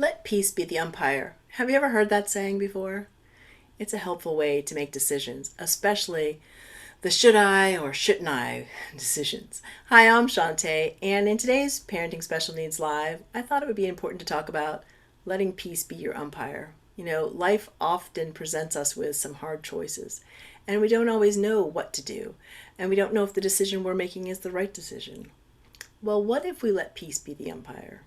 Let peace be the umpire. Have you ever heard that saying before? It's a helpful way to make decisions, especially the should I or shouldn't I decisions. Hi, I'm Shantae, and in today's Parenting Special Needs Live, I thought it would be important to talk about letting peace be your umpire. Life often presents us with some hard choices, and we don't always know what to do, and we don't know if the decision we're making is the right decision. Well, what if we let peace be the umpire?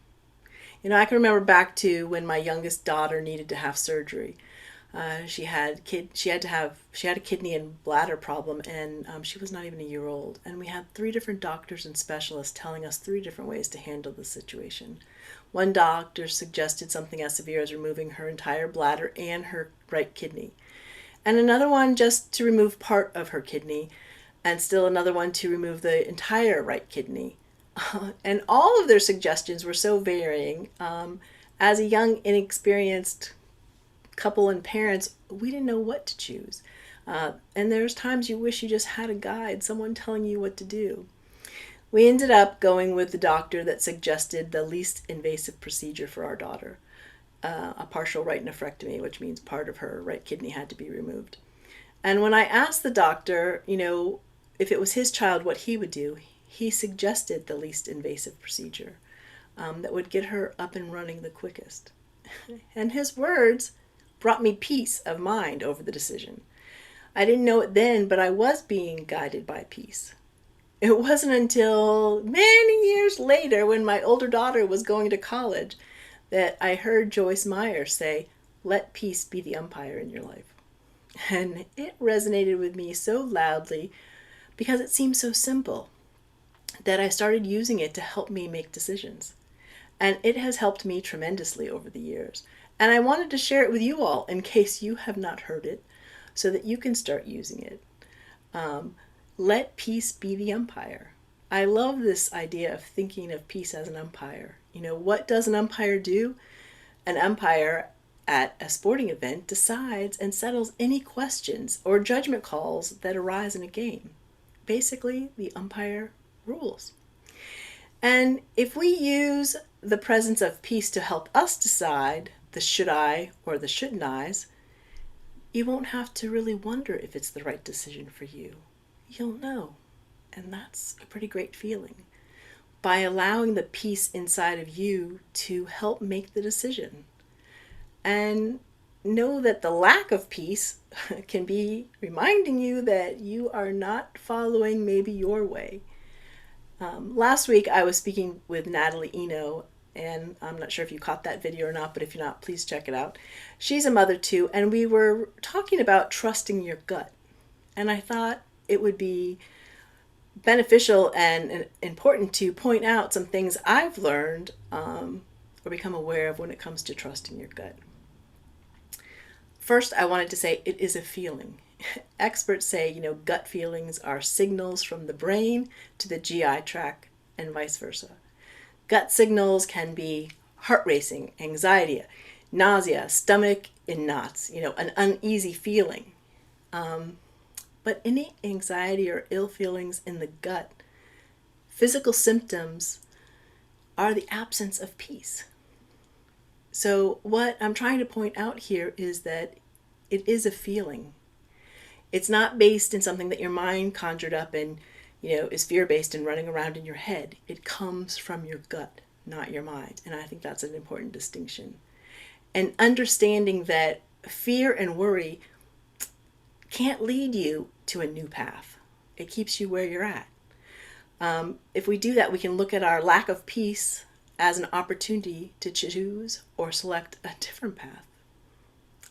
I can remember back to when my youngest daughter needed to have surgery. She had a kidney and bladder problem, and she was not even a year old. And we had three different doctors and specialists telling us three different ways to handle the situation. One doctor suggested something as severe as removing her entire bladder and her right kidney, and another one just to remove part of her kidney, and still another one to remove the entire right kidney. And all of their suggestions were so varying. As a young, inexperienced couple and parents, we didn't know what to choose. And there's times you wish you just had a guide, someone telling you what to do. We ended up going with the doctor that suggested the least invasive procedure for our daughter, a partial right nephrectomy, which means part of her right kidney had to be removed. And when I asked the doctor, if it was his child, what he would do, he suggested the least invasive procedure that would get her up and running the quickest. And his words brought me peace of mind over the decision. I didn't know it then, but I was being guided by peace. It wasn't until many years later, when my older daughter was going to college, that I heard Joyce Meyer say, "Let peace be the umpire in your life." And it resonated with me so loudly because it seemed so simple that I started using it to help me make decisions. And it has helped me tremendously over the years. And I wanted to share it with you all in case you have not heard it, so that you can start using it. Let peace be the umpire. I love this idea of thinking of peace as an umpire. What does an umpire do? An umpire at a sporting event decides and settles any questions or judgment calls that arise in a game. Basically, the umpire rules. And if we use the presence of peace to help us decide the should I or the shouldn't I's, you won't have to really wonder if it's the right decision for you. You'll know. And that's a pretty great feeling. By allowing the peace inside of you to help make the decision. And know that the lack of peace can be reminding you that you are not following maybe your way. Last week I was speaking with Natalie Eno, and I'm not sure if you caught that video or not, but if you're not, please check it out. She's a mother too, and we were talking about trusting your gut. And I thought it would be beneficial and important to point out some things I've learned or become aware of when it comes to trusting your gut. First, I wanted to say it is a feeling. Experts say, gut feelings are signals from the brain to the GI tract and vice versa. Gut signals can be heart racing, anxiety, nausea, stomach in knots, an uneasy feeling. But any anxiety or ill feelings in the gut, physical symptoms, are the absence of peace. So what I'm trying to point out here is that it is a feeling. It's not based in something that your mind conjured up and, is fear-based and running around in your head. It comes from your gut, not your mind. And I think that's an important distinction. And understanding that fear and worry can't lead you to a new path. It keeps you where you're at. If we do that, we can look at our lack of peace as an opportunity to choose or select a different path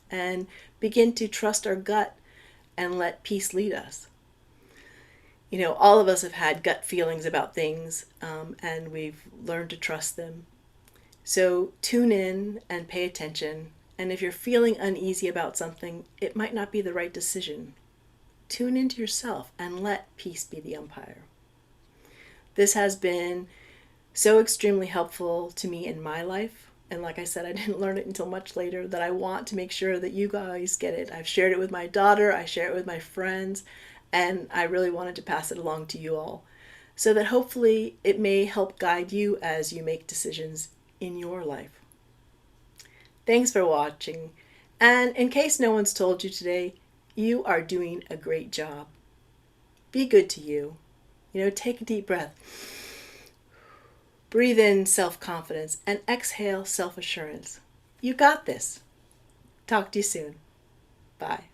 and begin to trust our gut and let peace lead us. All of us have had gut feelings about things, and we've learned to trust them. So tune in and pay attention. And if you're feeling uneasy about something, it might not be the right decision. Tune into yourself and let peace be the umpire. This has been so extremely helpful to me in my life. And like I said, I didn't learn it until much later, that I want to make sure that you guys get it. I've shared it with my daughter, I share it with my friends, and I really wanted to pass it along to you all, so that hopefully it may help guide you as you make decisions in your life. Thanks for watching. And in case no one's told you today, you are doing a great job. Be good to you. Take a deep breath. Breathe in self-confidence and exhale self-assurance. You got this. Talk to you soon. Bye.